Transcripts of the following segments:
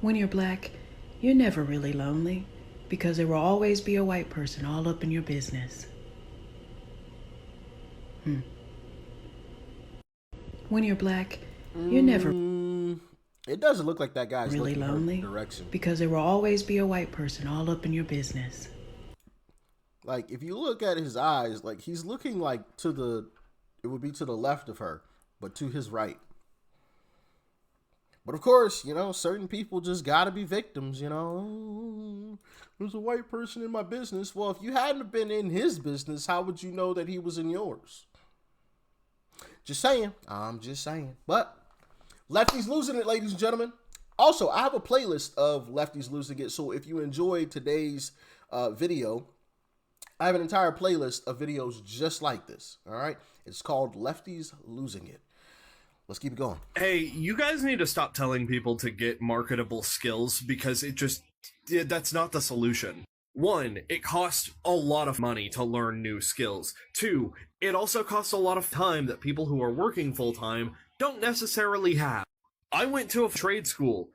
When you're black, you're never really lonely because there will always be a white person all up in your business. When you're black, you're never It doesn't look like that guy's really looking her lonely direction. because there will always be a white person all up in your business. Like, if you look at his eyes, like, he's looking like it would be to the left of her, but to his right. But of course, certain people just gotta be victims. There's a white person in my business. Well, if you hadn't been in his business, how would you know that he was in yours? Just saying. I'm just saying. But Lefties Losing It, ladies and gentlemen. Also, I have a playlist of Lefties Losing It. So if you enjoyed today's video, I have an entire playlist of videos just like this. All right. It's called Lefties Losing It. Let's keep it going. Hey, you guys need to stop telling people to get marketable skills because that's not the solution. 1, it costs a lot of money to learn new skills. 2, it also costs a lot of time that people who are working full-time don't necessarily have. I went to a trade school.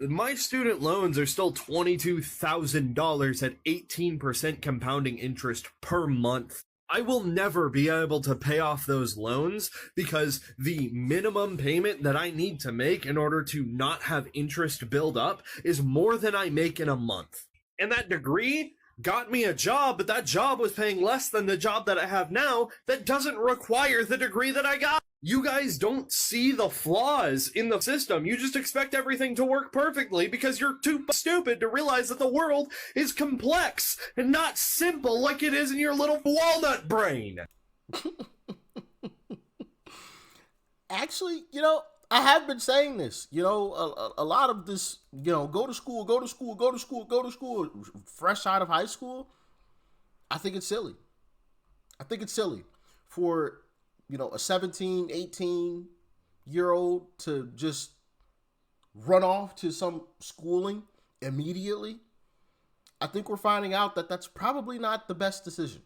My student loans are still $22,000 at 18% compounding interest per month. I will never be able to pay off those loans because the minimum payment that I need to make in order to not have interest build up is more than I make in a month. And that degree got me a job, but that job was paying less than the job that I have now that doesn't require the degree that I got. You guys don't see the flaws in the system. You just expect everything to work perfectly because you're too stupid to realize that the world is complex and not simple like it is in your little walnut brain. Actually, I have been saying this. A lot of this, go to school, go to school, go to school, go to school, fresh out of high school. I think it's silly. I think it's silly for a 17, 18-year-old to just run off to some schooling immediately. I think we're finding out that that's probably not the best decision.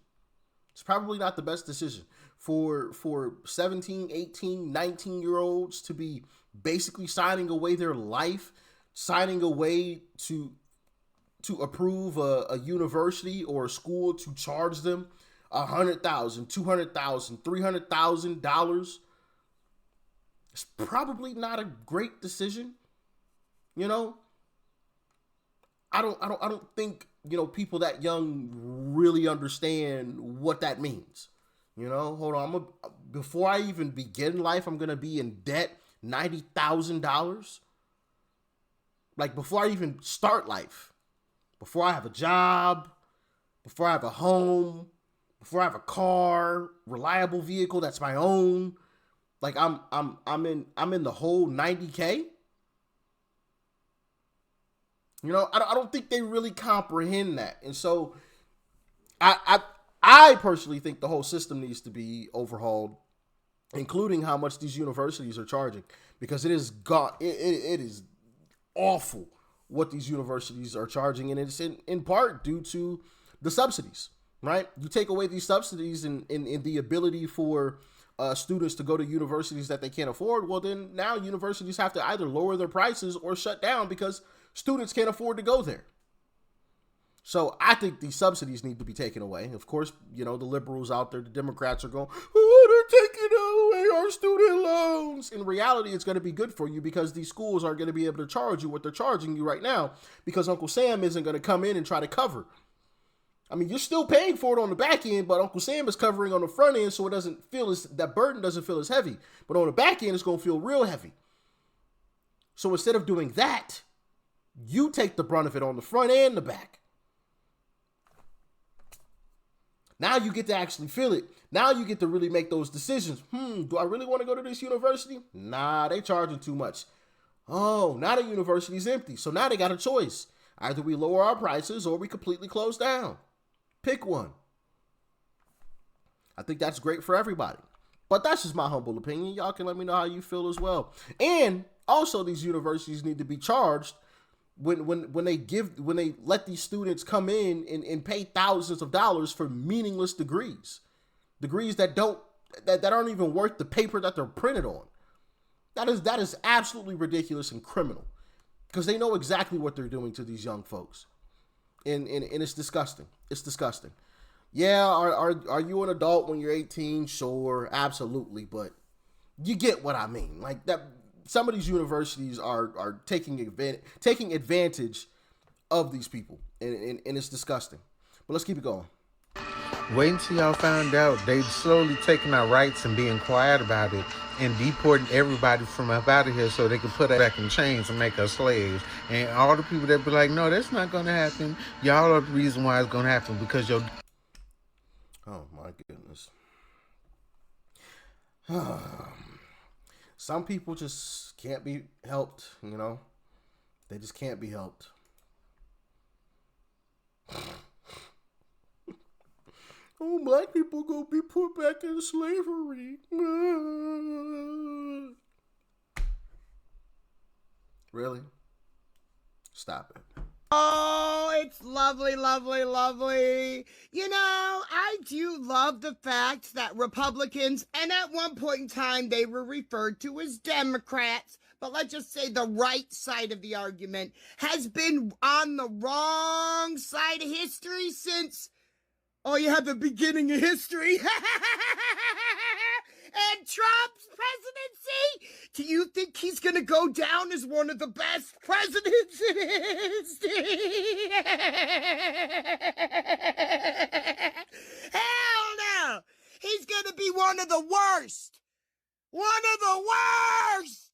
It's probably not the best decision for 17, 18, 19-year-olds to be basically signing away their life, signing away to approve a university or a school to charge them $100,000, $200,000, $300,000. It's probably not a great decision. I don't think people that young really understand what that means. Hold on, before I even begin life, I'm gonna be in debt $90,000. Like, before I even start life, before I have a job, before I have a home, before I have a car, reliable vehicle that's my own, like I'm in the whole 90K. I don't think they really comprehend that. And so I personally think the whole system needs to be overhauled, including how much these universities are charging, because it is awful what these universities are charging, and it's in part due to the subsidies. Right? You take away these subsidies and the ability for students to go to universities that they can't afford. Well, then now universities have to either lower their prices or shut down because students can't afford to go there. So I think these subsidies need to be taken away. Of course, the liberals out there, the Democrats are going, oh, they're taking away our student loans. In reality, it's going to be good for you because these schools aren't going to be able to charge you what they're charging you right now because Uncle Sam isn't going to come in and try to cover. I mean, you're still paying for it on the back end, but Uncle Sam is covering on the front end, so it doesn't feel that burden doesn't feel as heavy. But on the back end, it's going to feel real heavy. So instead of doing that, you take the brunt of it on the front and the back. Now you get to actually feel it. Now you get to really make those decisions. Do I really want to go to this university? Nah, they charging too much. Oh, now the university's empty. So now they got a choice. Either we lower our prices or we completely close down. Pick one. I think that's great for everybody. But that's just my humble opinion. Y'all can let me know how you feel as well. And also, these universities need to be charged when they let these students come in and pay thousands of dollars for meaningless degrees that aren't even worth the paper that they're printed on. That is absolutely ridiculous and criminal. because they know exactly what they're doing to these young folks, and it's disgusting. It's disgusting. Yeah, are you an adult when you're 18? Sure, absolutely, but you get what I mean. Like that, some of these universities are taking advantage of these people, and it's disgusting. But let's keep it going. Wait until y'all found out they slowly taking our rights and being quiet about it and deporting everybody from up out of here so they can put us back in chains and make us slaves. And all the people that be like, no, that's not going to happen. Y'all are the reason why it's going to happen because you're... Oh, my goodness. Some people just can't be helped, you know? They just can't be helped. Oh, black people gonna be put back in slavery. Really? Stop it. Oh, it's lovely, lovely, lovely. You know, I do love the fact that Republicans, and at one point in time they were referred to as Democrats, but let's just say the right side of the argument has been on the wrong side of history since, oh, you have the beginning of history. And Trump's presidency? Do you think he's going to go down as one of the best presidents in history? Hell no! He's going to be one of the worst. One of the worst!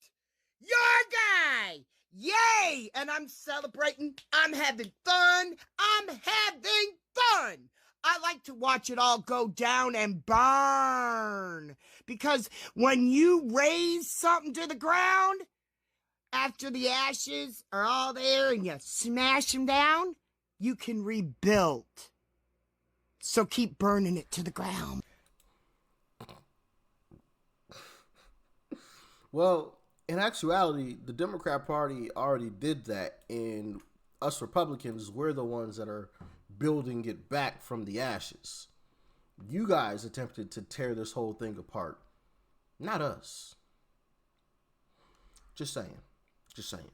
Your guy! Yay! And I'm celebrating. I'm having fun. I'm having fun. I like to watch it all go down and burn. Because when you raise something to the ground, after the ashes are all there and you smash them down, you can rebuild. So keep burning it to the ground. Well, in actuality, the Democrat Party already did that, and us Republicans, we're the ones that are building it back from the ashes. You guys attempted to tear this whole thing apart, not us. Just saying. Just saying.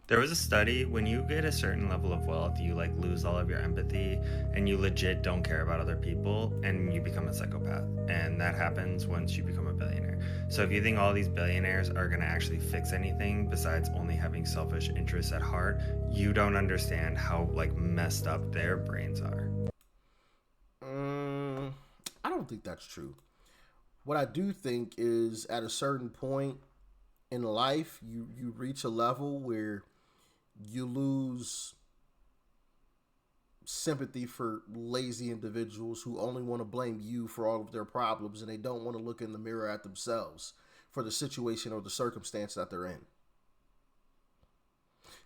There was a study, when you get a certain level of wealth, you like lose all of your empathy and you legit don't care about other people and you become a psychopath. And that happens once you become a billionaire. So if you think all these billionaires are going to actually fix anything besides only having selfish interests at heart, you don't understand how like messed up their brains are. I don't think that's true. What I do think is at a certain point in life, you reach a level where you lose sympathy for lazy individuals who only want to blame you for all of their problems, and they don't want to look in the mirror at themselves for the situation or the circumstance that they're in.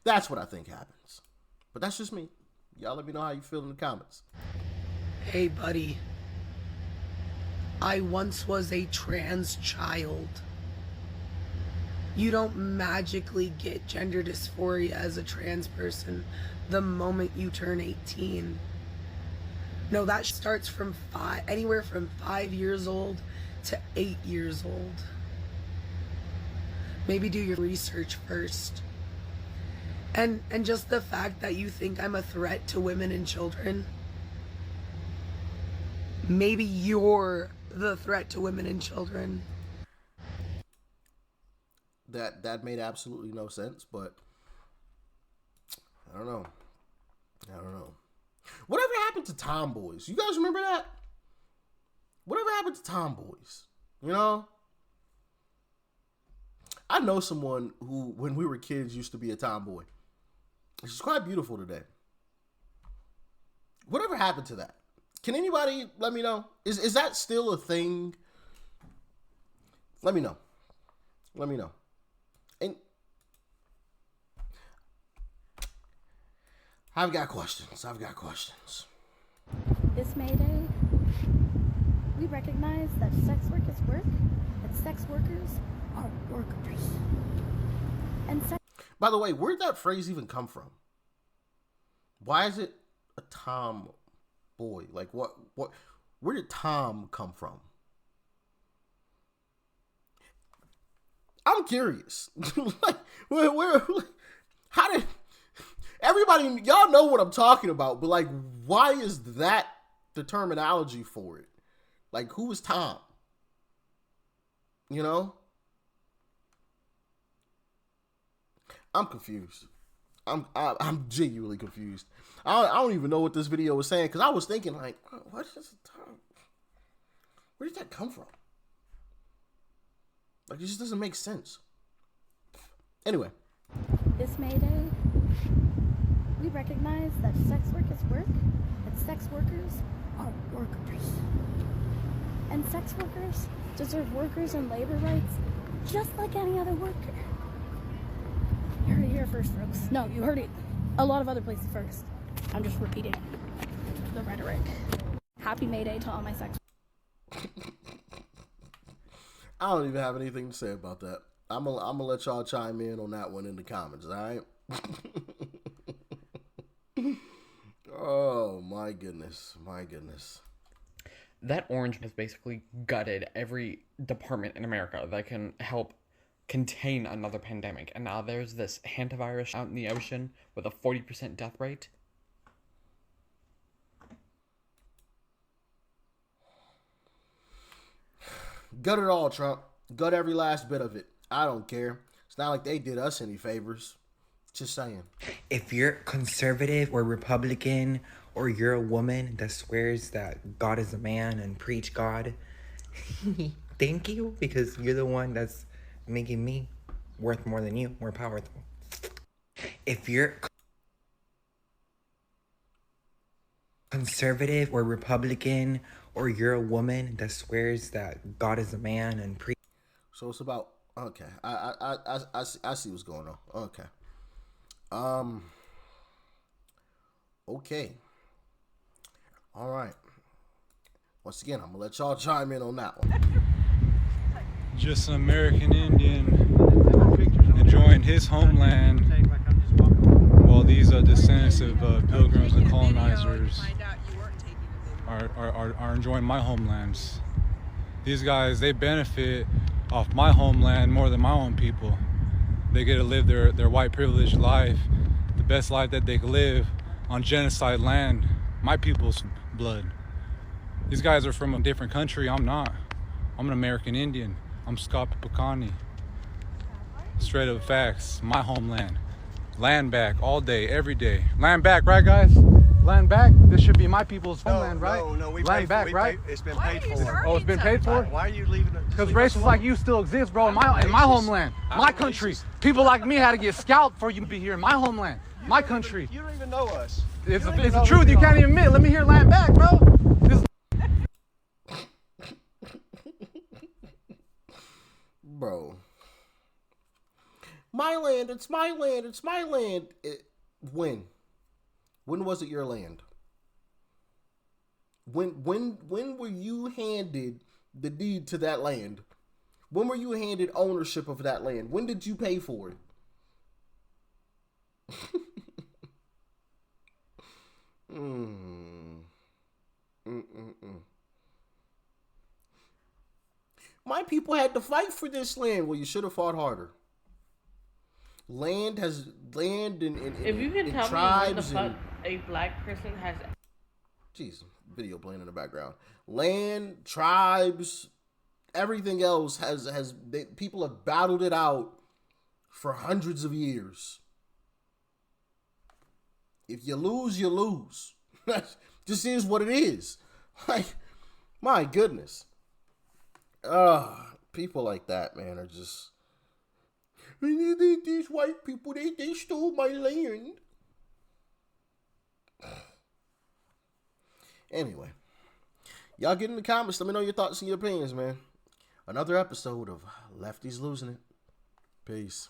That's what I think happens. But that's just me. Y'all let me know how you feel in the comments. Hey, buddy. I once was a trans child. You don't magically get gender dysphoria as a trans person the moment you turn 18. No, that starts from anywhere from 5 years old to 8 years old. Maybe do your research first. And just the fact that you think I'm a threat to women and children, maybe you're the threat to women and children. That made absolutely no sense, but I don't know. Whatever happened to tomboys? You guys remember that? Whatever happened to tomboys? You know? I know someone who, when we were kids, used to be a tomboy. She's quite beautiful today. Whatever happened to that? Can anybody let me know? Is that still a thing? Let me know. And I've got questions. This May Day, we recognize that sex work is work, and sex workers are workers. And by the way, where'd that phrase even come from? Why is it a tom boy? Like what where did Tom come from? I'm curious. Like, how did everybody, y'all know what I'm talking about, but like, why is that the terminology for it? Like, who is Tom? You know? I'm confused. I'm genuinely confused. I don't even know what this video was saying, because I was thinking, like, what is Tom? Where did that come from? Like, it just doesn't make sense. Anyway. This May Day, we recognize that sex work is work, and sex workers are workers. And sex workers deserve workers and labor rights just like any other worker. You heard it here first, folks. No, you heard it a lot of other places first. I'm just repeating the rhetoric. Happy May Day to all my sex. I don't even have anything to say about that. I'm gonna let y'all chime in on that one in the comments, all right? Oh, my goodness. My goodness. That orange has basically gutted every department in America that can help contain another pandemic. And now there's this hantavirus out in the ocean with a 40% death rate. Gut it all, Trump. Gut every last bit of it. I don't care. It's not like they did us any favors. Just saying. If you're conservative or Republican, or you're a woman that swears that God is a man and preach God, thank you, because you're the one that's making me worth more than you, more powerful. If you're conservative or Republican, or you're a woman that swears that God is a man and preach. So it's about, okay. I see what's going on. Okay. Okay. All right. Once again, I'm gonna let y'all chime in on that one. Just an American Indian enjoying his homeland while these descendants of pilgrims and colonizers are enjoying my homelands. These guys, they benefit off my homeland more than my own people. They get to live their white privileged life, the best life that they could live on genocide land, my people's blood. These guys are from a different country. I'm not. I'm an American Indian. I'm Scott Picani. Straight up facts. My homeland. Land back all day, every day. Land back, right, guys? Land back. This should be my people's homeland, right? No, we land back, right? It's been paid for. Oh, it's been paid for? Why are you leaving it? Because racists like you still exist, bro, in my homeland, my country. People like me had to get scalped for you to be here in my homeland, my country. You don't even know us. It's the truth. You can't even admit. Let me hear land back, bro. Bro. My land, it's my land, it's my land. When? When was it your land? When were you handed the deed to that land? When were you handed ownership of that land? When did you pay for it? My people had to fight for this land. Well, you should have fought harder. Land and if you can tell me what the fuck a black person has. Jeez, video playing in the background. Land, tribes, everything else people have battled it out for hundreds of years. If you lose, you lose. Just is what it is. Like, my goodness. People like that, man, are just. These white people, they stole my land. Anyway, y'all get in the comments. Let me know your thoughts and your opinions, man. Another episode of Lefties Losing It. Peace.